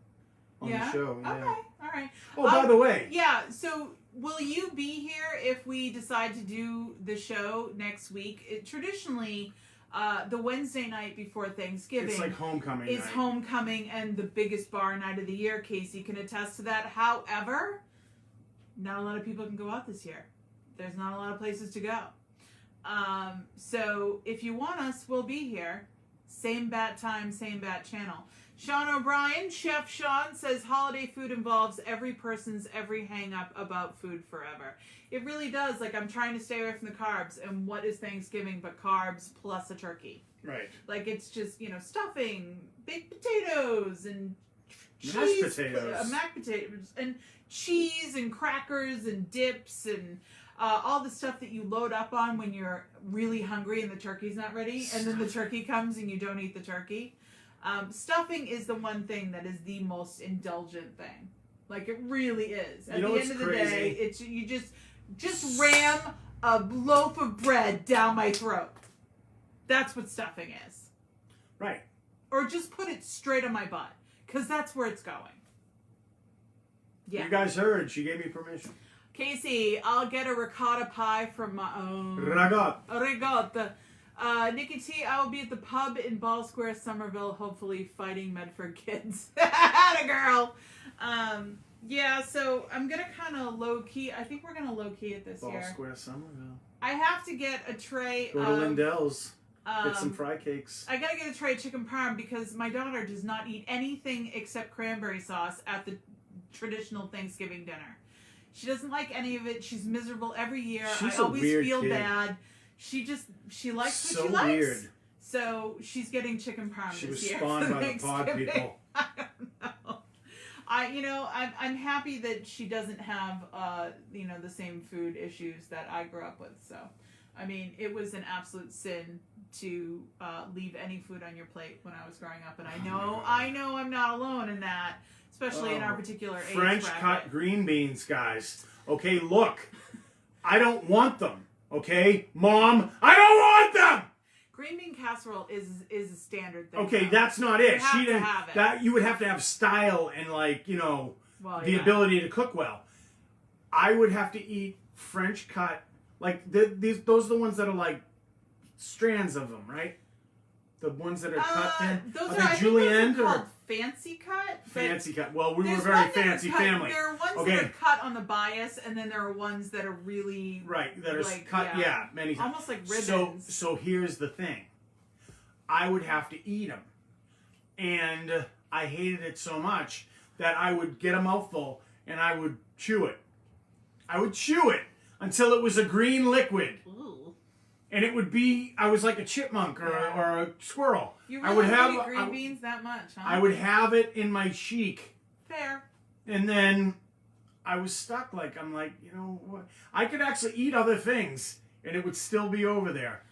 on Yeah? the show. Yeah. Okay, all right. Oh, by the way, Yeah, so will you be here if we decide to do the show next week? Traditionally, the Wednesday night before Thanksgiving it's like homecoming is night. homecoming and the biggest bar night of the year. Casey can attest to that. However, not a lot of people can go out this year. There's not a lot of places to go. So if you want us, we'll be here. Same bat time, same bat channel. Sean O'Brien, Chef Sean, says holiday food involves every person's every hang-up about food forever. It really does. Like, I'm trying to stay away from the carbs, and what is Thanksgiving but carbs plus a turkey? Right. Like, it's just, stuffing, baked potatoes, and cheese. Mashed potatoes. Mashed potatoes, and cheese, and crackers, and dips, and all the stuff that you load up on when you're really hungry and the turkey's not ready, and then the turkey comes and you don't eat the turkey. Stuffing is the one thing that is the most indulgent thing. Like, it really is. At the end of the day, it's you just ram a loaf of bread down my throat. That's what stuffing is. Right. Or just put it straight on my butt, because that's where it's going. Yeah. You guys heard. She gave me permission. Casey, I'll get a ricotta pie from my own. Ragot. Nikki T, I will be at the pub in Ball Square, Somerville, hopefully fighting Medford kids. Atta girl. Yeah, so I'm going to kind of low-key, I think we're going to low-key it this year. Ball Square, Somerville. I have to get a tray Go to Lindell's. Get some um, fry cakes. I got to get a tray of chicken parm because my daughter does not eat anything except cranberry sauce at the traditional Thanksgiving dinner. She doesn't like any of it. She's miserable every year. She's I a always weird feel kid. bad. She likes So what she likes. weird. So she's getting chicken parm She this was year. spawned for by the pod Thanksgiving. people. I don't know. I'm happy that she doesn't have the same food issues that I grew up with. So, I mean, it was an absolute sin to leave any food on your plate when I was growing up, and I know I'm not alone in that, especially in our particular age French bracket. cut green beans, guys. Okay, look, I don't want them. Okay, Mom, I don't want them. Green bean casserole is a standard thing. Okay, though. that's not it. You have She to didn't. have it. That you would have to have style and the ability to cook well. I would have to eat French cut, like those are the ones that are like strands of them, right? The ones that are cut thin. Those are I they think julienne those are or called fancy cut. fancy cut? Well, we were a There's very ones that are fancy cut- family. There are ones that are cut on the bias, and then there are ones that are really Right, that are like, cut, many times. almost like ribbons. So here's the thing. I would have to eat them. And I hated it so much that I would get a mouthful and I would chew it. I would chew it until it was a green liquid. Ooh. And it would be, I was like a chipmunk or a squirrel. You I would really have eat green beans that much, huh? I would have it in my cheek. Fair. And then I was stuck. I'm like, you know what? I could actually eat other things and it would still be over there.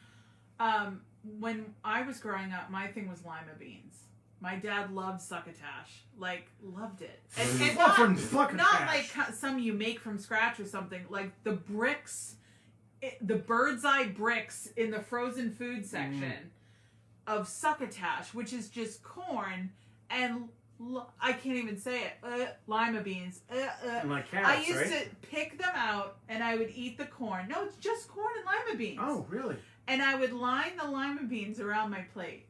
When I was growing up, my thing was lima beans. My dad loved succotash. Loved it. And not like some you make from scratch or something. Like the bricks, the bird's eye bricks in the frozen food section of succotash, which is just corn and I can't even say it. Lima beans. And like carrots, I used right? to pick them out and I would eat the corn. No, it's just corn and lima beans. Oh, really? And I would line the lima beans around my plate.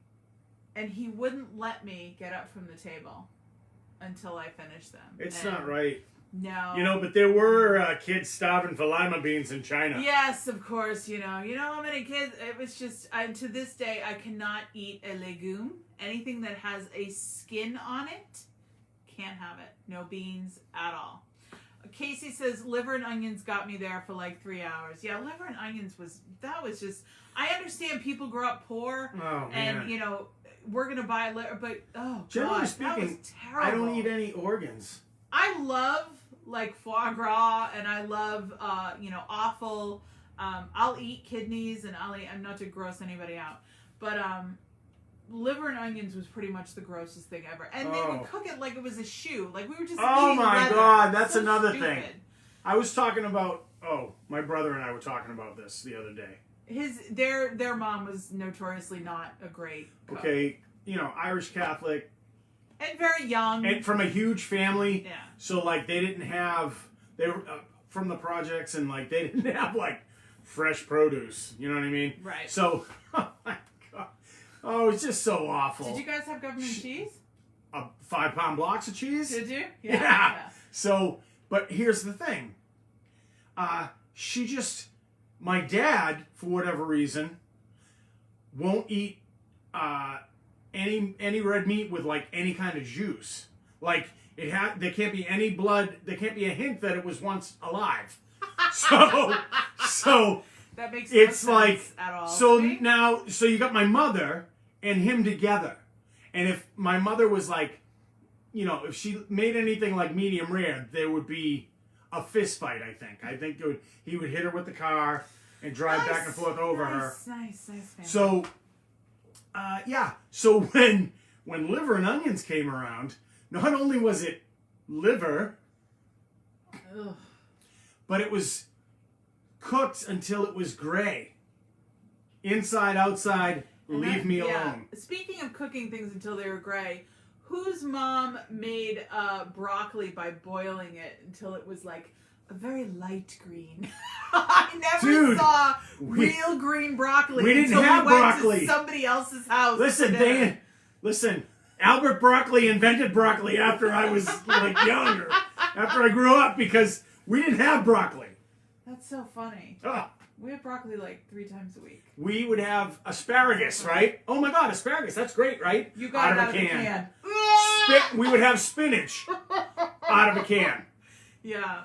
And he wouldn't let me get up from the table until I finished them. It's not right. No. But there were kids starving for lima beans in China. Yes, of course, You know how many kids... It was just... to this day, I cannot eat a legume. Anything that has a skin on it, can't have it. No beans at all. Casey says, liver and onions got me there for 3 hours. Yeah, liver and onions was just... I understand people grow up poor. Oh, man. And, we're going to buy liver, but, Generally God, speaking, that was terrible. I don't eat any organs. I love, foie gras, and I love, offal. I'll eat kidneys, and I'm not to gross anybody out. But, liver and onions was pretty much the grossest thing ever. And they would cook it like it was a shoe. We were just eating leather. God, that's so another stupid. thing. I was talking about, my brother and I were talking about this the other day. Their mom was notoriously not a great cook. Okay, Irish Catholic. And very young. And from a huge family. Yeah. So, they didn't have, they were from the projects and, they didn't have, fresh produce. You know what I mean? Right. So, oh my God. Oh, it's just so awful. Did you guys have government cheese? 5-pound blocks of cheese? Did you? Yeah. So, but here's the thing. My dad, for whatever reason, won't eat any red meat with any kind of juice. There can't be any blood. There can't be a hint that it was once alive. So that makes no it's sense at all. So now, so you got my mother and him together, and if my mother was if she made anything medium rare, there would be a fist fight. I think he would hit her with the car and drive back and forth over her. Nice family. So, So when liver and onions came around, not only was it liver, but it was cooked until it was gray, inside, outside. Leave me alone. Speaking of cooking things until they were gray, whose mom made broccoli by boiling it until it was a very light green? I never saw real green broccoli. We didn't until have we went broccoli. to somebody else's house. Listen. Albert Broccoli invented broccoli after I was younger, after I grew up, because we didn't have broccoli. That's so funny. We have broccoli 3 times a week. We would have asparagus, right? Oh my God, asparagus! That's great, right? You got it out of a can. We would have spinach out of a can. Yeah.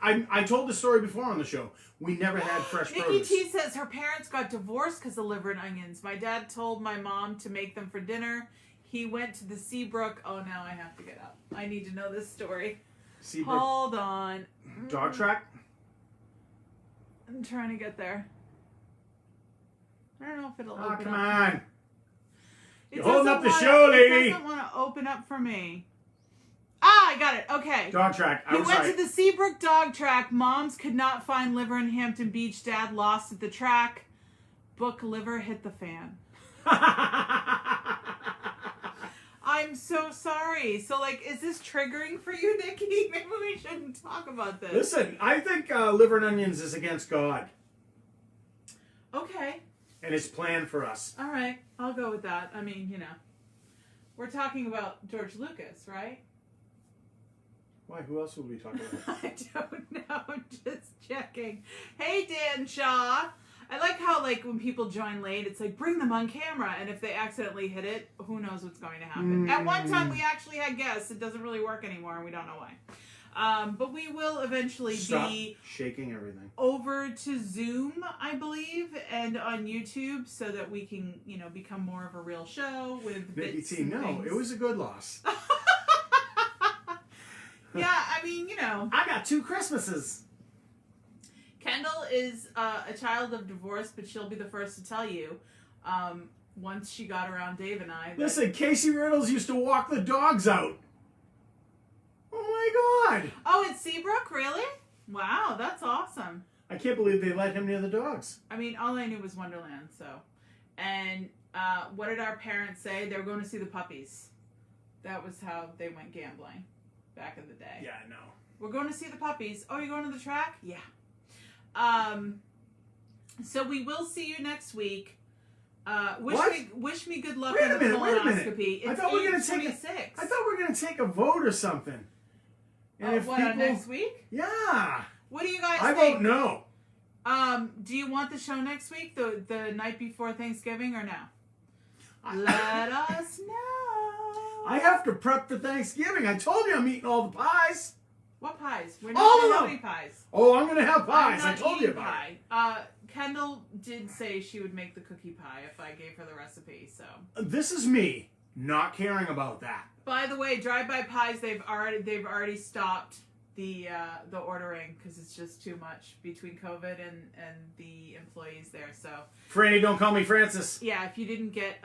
I told the story before on the show. We never had fresh Nikki produce. T says her parents got divorced because of liver and onions. My dad told my mom to make them for dinner. He went to the Seabrook. Oh, now I have to get up. I need to know this story. Seabrook Hold on. dog track. I'm trying to get there. I don't know if it'll Oh, open come up. on. It You're holding doesn't up the wanna- show, lady. It doesn't want to open up for me. Ah, I got it. Okay. Dog track. I He was went right. to the Seabrook dog track. Moms could not find liver in Hampton Beach. Dad lost at the track. Book liver hit the fan. I'm so sorry. So, like, is this triggering for you, Nikki? Maybe we shouldn't talk about this. Listen, I think liver and onions is against God Okay. and His plan for us. All right. I'll go with that. I mean, you know. We're talking about George Lucas, right? Why? Who else would we talk about? I don't know. I'm just checking. Hey, Dan Shaw. I like how, like, when people join late, it's like, bring them on camera. And if they accidentally hit it, who knows what's going to happen. At one time, we actually had guests. It doesn't really work anymore, and we don't know why. But we will eventually Stop be shaking everything. over to Zoom, I believe, and on YouTube so that we can, you know, become more of a real show with Nikki bits T, and no, things. it was a good loss. Yeah, I mean, you know. I got 2 Christmases. Kendall is a child of divorce, but she'll be the first to tell you once she got around Dave and I. That, Listen, Casey Riddles used to walk the dogs out. Oh my God. oh, it's Seabrook? Really? Wow, that's awesome. I can't believe they let him near the dogs. I mean, all I knew was Wonderland, so. And what did our parents say? They were going to see the puppies. That was how they went gambling back in the day. Yeah, I know. We're going to see the puppies. Oh, you're going to the track? Yeah. So we will see you next week. Wish me good luck Wait on a the minute, wait a minute. colonoscopy. It's I thought we were gonna take 8:26. I thought we were going to take a vote or something. And what, next week? Yeah. What do you guys I think? vote no. Do you want the show next week, the night before Thanksgiving, or no? Let us know. I have to prep for Thanksgiving. I told you I'm eating all the pies. What pies? We're All not of gonna have them. any pies. Oh, I'm going to have pies. I'm I not told you eating about pie. Kendall did say she would make the cookie pie if I gave her the recipe. So, it. This is me not caring about that. by the way, drive-by pies they've already stopped the ordering because it's just too much between COVID and the employees there. So, Franny, don't call me Francis. yeah, if you didn't get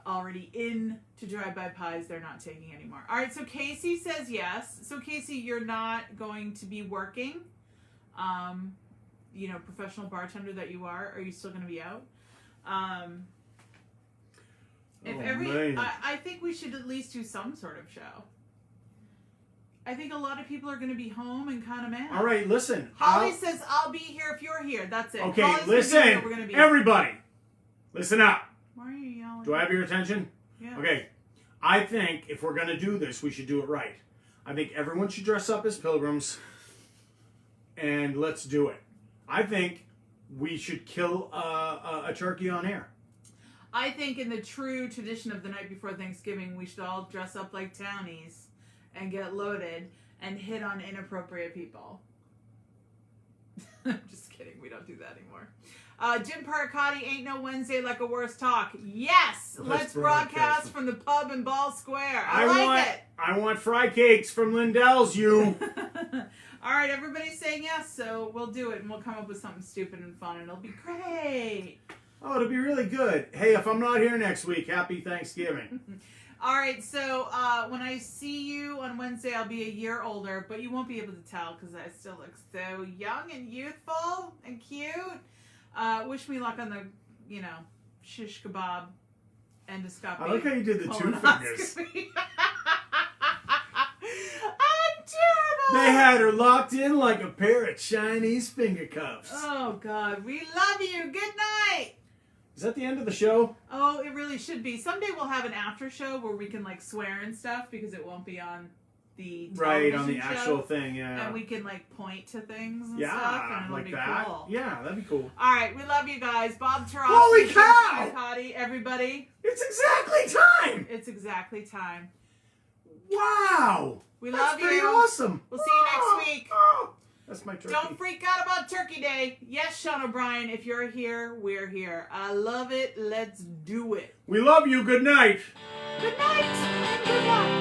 already in to drive-by pies, they're not taking anymore. All right, so Casey says yes. So Casey, you're not going to be working. You know, professional bartender that you are you still going to be out? Man. I think we should at least do some sort of show. I think a lot of people are going to be home and kind of mad. All right, listen. Holly says, I'll be here if you're here. That's it. Okay, Holly's gonna be listen, here, we're gonna be here. everybody. Listen up. Why are you yelling? Do I have your attention? Yeah. Okay. I think if we're going to do this, we should do it right. I think everyone should dress up as pilgrims, and let's do it. I think we should kill a turkey on air. I think in the true tradition of the night before Thanksgiving, we should all dress up like townies and get loaded and hit on inappropriate people. I'm just kidding. We don't do that anymore. Jim Paracotti, ain't no Wednesday like a worse talk. Yes! Let's broadcast from the pub in Ball Square. I like it. I want fry cakes from Lindell's, you. All right, everybody's saying yes, so we'll do it, and we'll come up with something stupid and fun, and it'll be great. Oh, it'll be really good. Hey, if I'm not here next week, happy Thanksgiving. All right, so when I see you on Wednesday, I'll be a year older, but you won't be able to tell because I still look so young and youthful and cute. Wish me luck on the, you know, shish kebab endoscopy. I like how you did the 2 fingers. colonoscopy. I'm terrible. They had her locked in like a pair of Chinese finger cuffs. Oh, God. We love you. Good night. Is that the end of the show? Oh, it really should be. Someday we'll have an after show where we can, like, swear and stuff because it won't be on the Right, on the television actual show. thing, yeah. And we can, like, point to things and yeah, stuff, and it'll like be that. cool. Yeah, that'd be cool. All right, we love you guys. Bob Tarasi. Holy cow! Everybody. It's exactly time! It's exactly time. Wow. We That's love pretty you. awesome. We'll see you next week. That's my turkey. Don't freak out about Turkey Day. Yes, Sean O'Brien, if you're here, we're here. I love it. Let's do it. We love you. Good night. Good night and good luck.